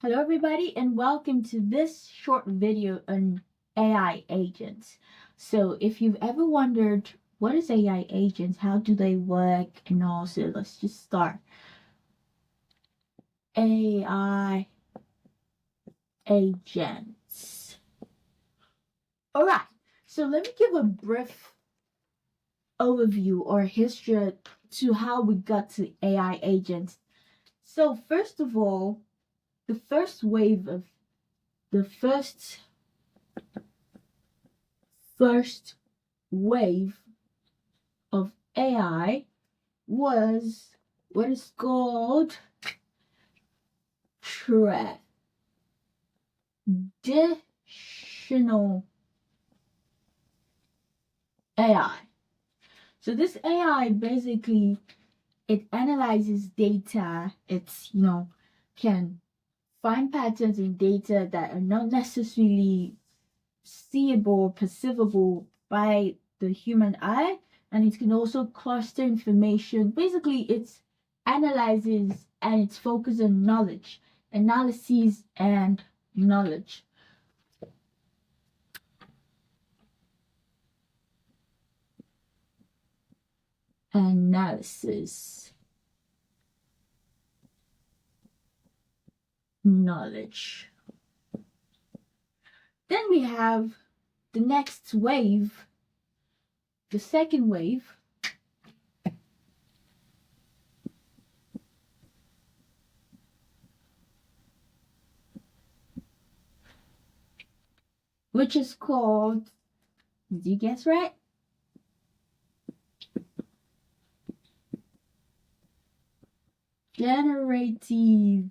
Hello everybody and welcome to this short video on AI agents. So if you've ever wondered what is AI agents, how do they work, and also let's just start. AI agents. Alright, so let me give a brief overview or history to how we got to AI agents. So first of all, the first wave of AI was what is called traditional AI. So this AI basically it analyzes data. It's can find patterns in data that are not necessarily seeable, perceivable by the human eye, and it can also cluster information. Basically, it analyzes and it's focused on knowledge, analysis, and knowledge. Analysis, knowledge. Then we have the next wave, the second wave, which is called, did you guess right? Generative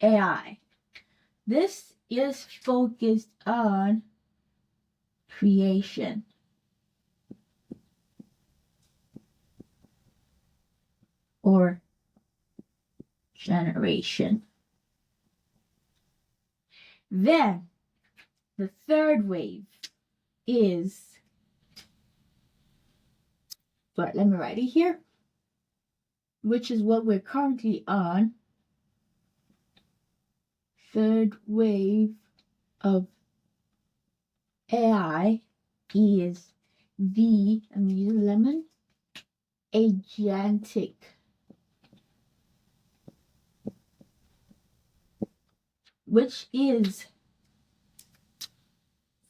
AI. This is focused on creation or generation. Then the third wave is, but let me write it here, which is what we're currently on. Third wave of AI is the, I'm gonna use a lemon, agentic. Which is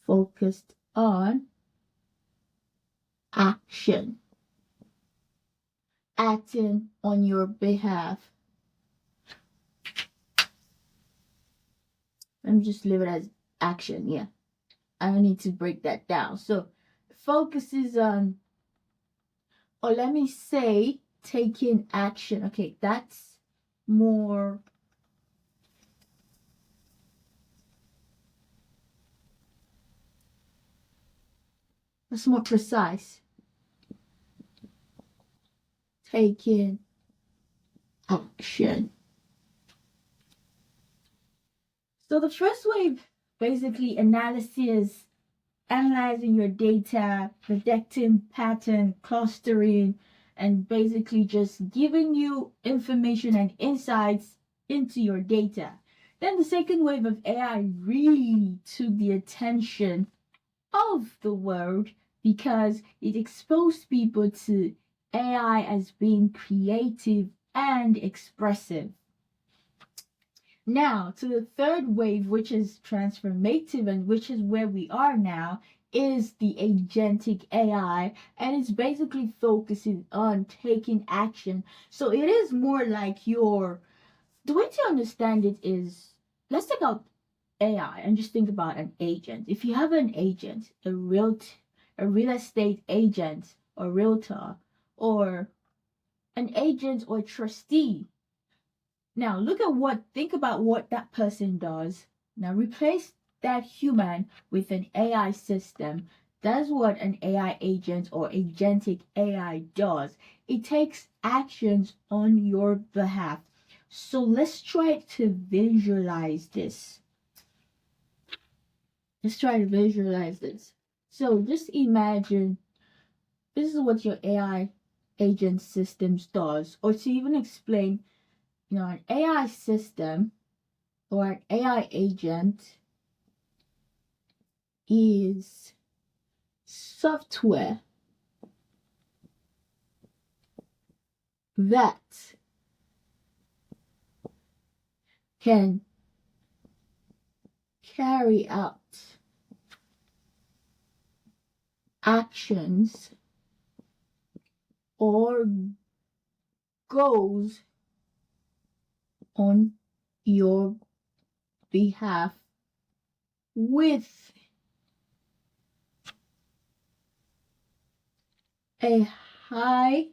focused on action, acting on your behalf. Let me just leave it as action. Yeah, I don't need to break that down. So focuses on, or let me say, taking action. Okay, that's more precise. Taking action. So the first wave, basically analysis, analyzing your data, predicting pattern, clustering, and basically just giving you information and insights into your data. Then the second wave of AI really took the attention of the world because it exposed people to AI as being creative and expressive. Now, to the third wave, which is transformative and which is where we are now, is the agentic AI, and it's basically focusing on taking action. So it is more like the way to understand it is, let's take out AI and just think about an agent. If you have an agent, a real estate agent or realtor, or an agent or trustee. Now think about what that person does. Now replace that human with an AI system. That's what an AI agent or agentic AI does. It takes actions on your behalf. So let's try to visualize this. So just imagine this is what your AI agent systems does, or to even explain, an AI system or an AI agent is software that can carry out actions or goals on your behalf with a high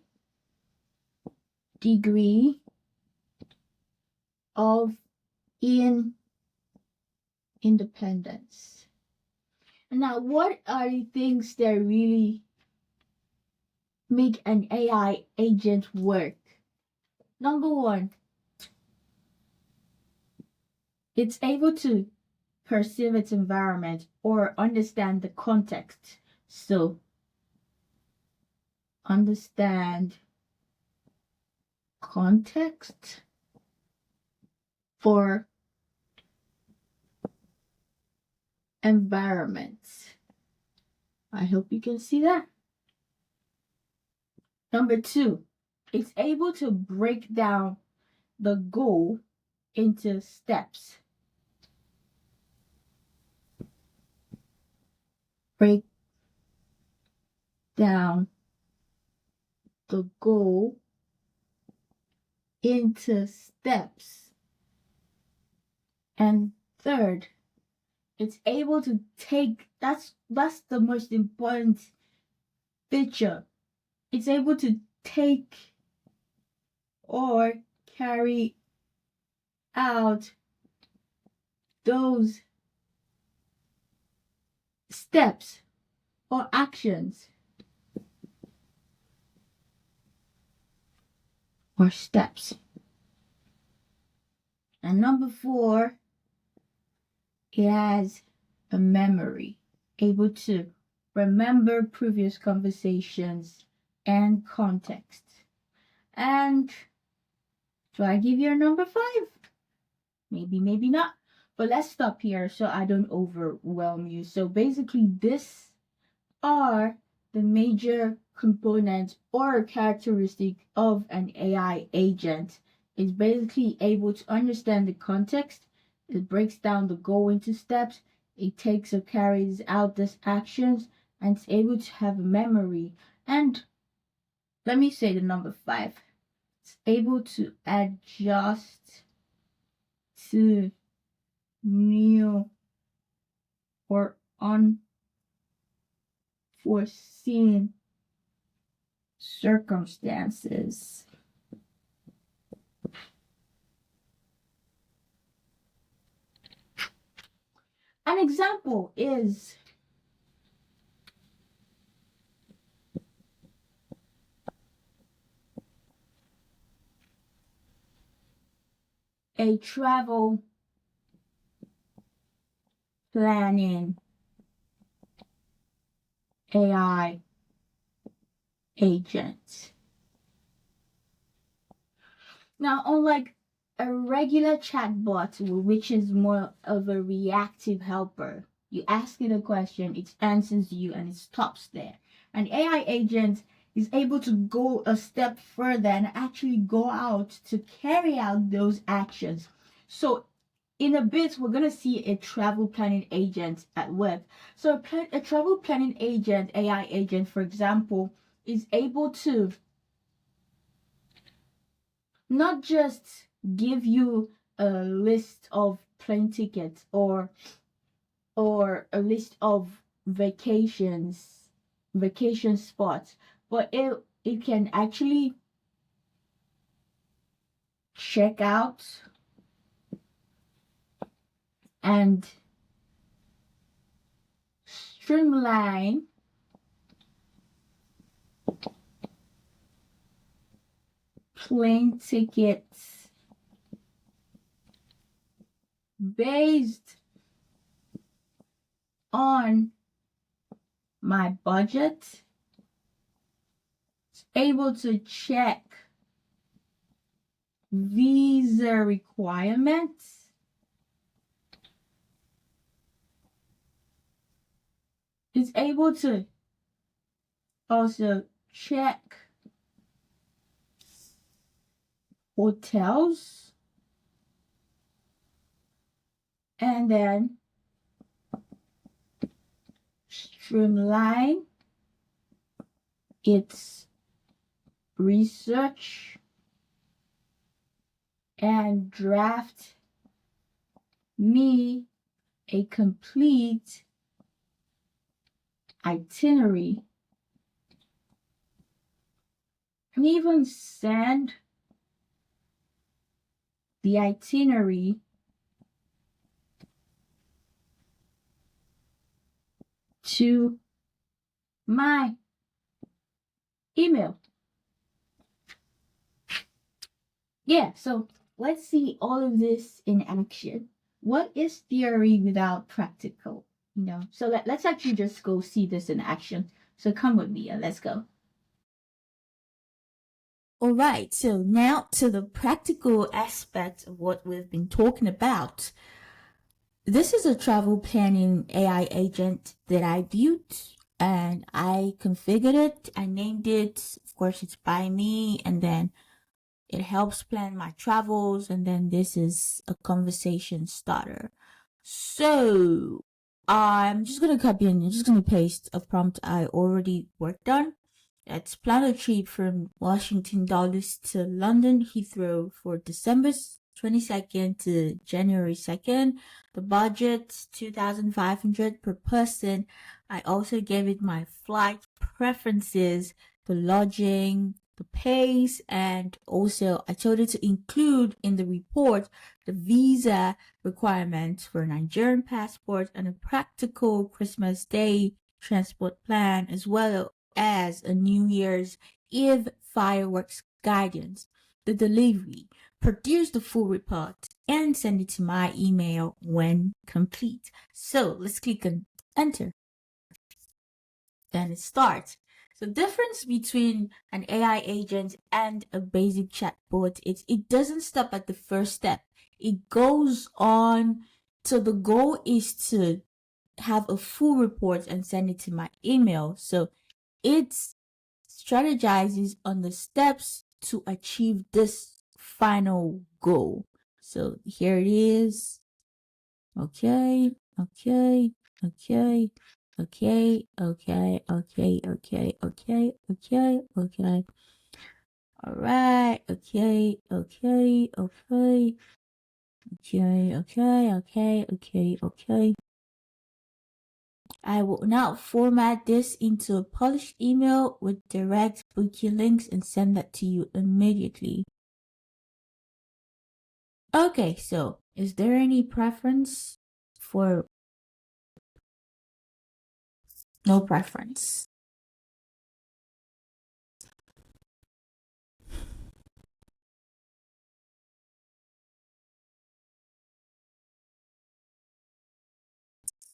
degree of independence. Now, what are the things that really make an AI agent work? Number one, it's able to perceive its environment or understand the context. So, understand context for environments. I hope you can see that. Number two, it's able to break down the goal into steps. Break down the goal into steps. And third, it's able to take, that's the most important feature. It's able to take or carry out those steps or actions or steps. And number four, it has a memory, able to remember previous conversations and context. And do I give you a number five? Maybe, maybe not. But let's stop here so I don't overwhelm you. So basically, this are the major components or characteristic of an AI agent. It's basically able to understand the context. It breaks down the goal into steps. It takes or carries out these actions, and it's able to have a memory. And let me say the number five. It's able to adjust to new or unforeseen circumstances. An example is a travel planning AI agent. Now, unlike a regular chatbot, which is more of a reactive helper, you ask it a question, it answers you, and it stops there. An AI agent is able to go a step further and actually go out to carry out those actions. So in a bit, we're going to see a travel planning agent at work. So a travel planning agent, AI agent, for example, is able to not just give you a list of plane tickets or a list of vacation spots, but it can actually check out and streamline plane tickets based on my budget. It's able to check visa requirements. It's able to also check hotels and then streamline its research and draft me a complete itinerary and even send the itinerary to my email. Yeah, so let's see all of this in action. What is theory without practical? So let's actually just go see this in action. So come with me and let's go. All right, so now to the practical aspect of what we've been talking about. This is a travel planning AI agent that I built and I configured it. I named it, of course, it's by me, and then it helps plan my travels, and then this is a conversation starter. So I'm just gonna copy and I'm just gonna paste a prompt I already worked on. Let's plan a trip from Washington Dulles to London Heathrow for December 22nd to January 2nd. The budget 2,500 per person. I also gave it my flight preferences, the lodging, the pace, and also I told it to include in the report the visa requirements for a Nigerian passport and a practical Christmas Day transport plan, as well as a New Year's Eve fireworks guidance. The delivery, produce the full report, and send it to my email when complete. So let's click on enter. Then it starts. The difference between an AI agent and a basic chatbot is it doesn't stop at the first step. It goes on. So the goal is to have a full report and send it to my email. So it strategizes on the steps to achieve this final goal. So here it is. Okay. Okay. All right. Okay. I will now format this into a polished email with direct booking links and send that to you immediately. Okay, so is there any preference for no preference?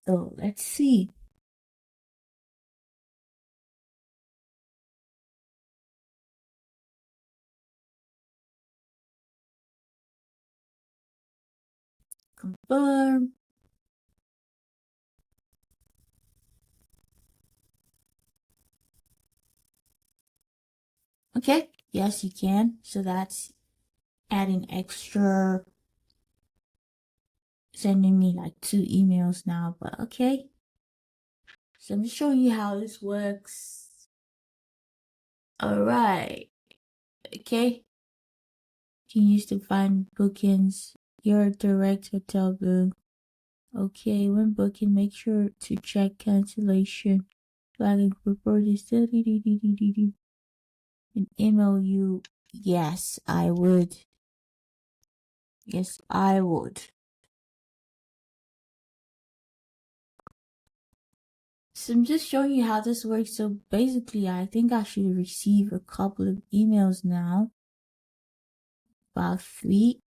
So let's see. Confirm. Okay, yes, you can. So that's adding extra, sending me like 2 emails now, but okay. So I'm just showing you how this works. All right. Okay. You can use to find bookings, your direct hotel book. Okay, when booking, make sure to check cancellation. Flagging report is and email you. Yes, I would. Yes, I would. So I'm just showing you how this works. So basically, I think I should receive a couple of emails now. About 3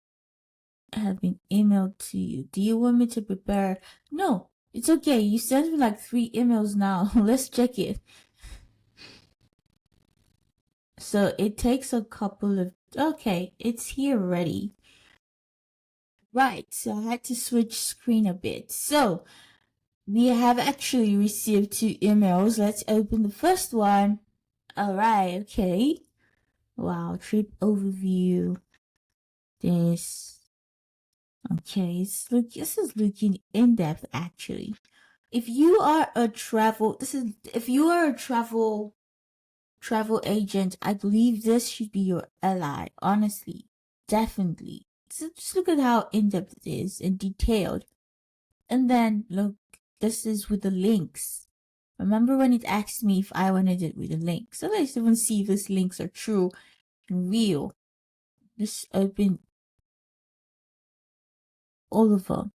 have been emailed to you. Do you want me to prepare? No, it's okay. You sent me like 3 emails now. Let's check it. So it takes a couple of Okay, it's here already. Right, so I had to switch screen a bit. So we have actually received 2 emails. Let's open the first one. All right, okay. Wow, trip overview. This. Okay, this is looking in depth actually. If you are a travel agent, I believe this should be your ally, honestly. Definitely. So just look at how in depth it is and detailed. And then look, this is with the links. Remember when it asked me if I wanted it with a link? So let's even see if these links are true and real. Just open all of them.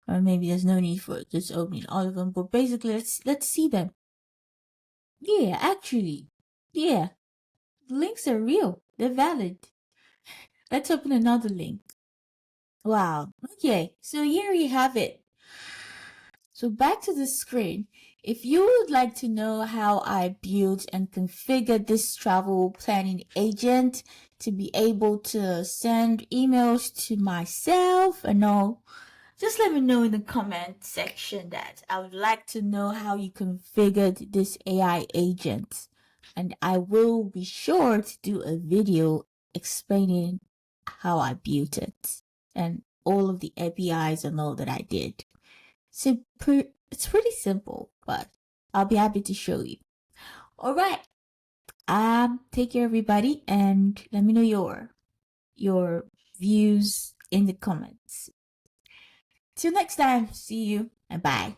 Or maybe there's no need for just opening all of them. But basically, let's see them. Yeah, actually. Yeah. The links are real. They're valid. Let's open another link. Wow. Okay. So here we have it. So back to the screen. If you would like to know how I built and configured this travel planning agent to be able to send emails to myself and all, just let me know in the comment section that I would like to know how you configured this AI agent. And I will be sure to do a video explaining how I built it and all of the APIs and all that I did. So it's pretty simple, but I'll be happy to show you. All right. Take care, everybody, and let me know your views in the comments. Till next time, see you and bye.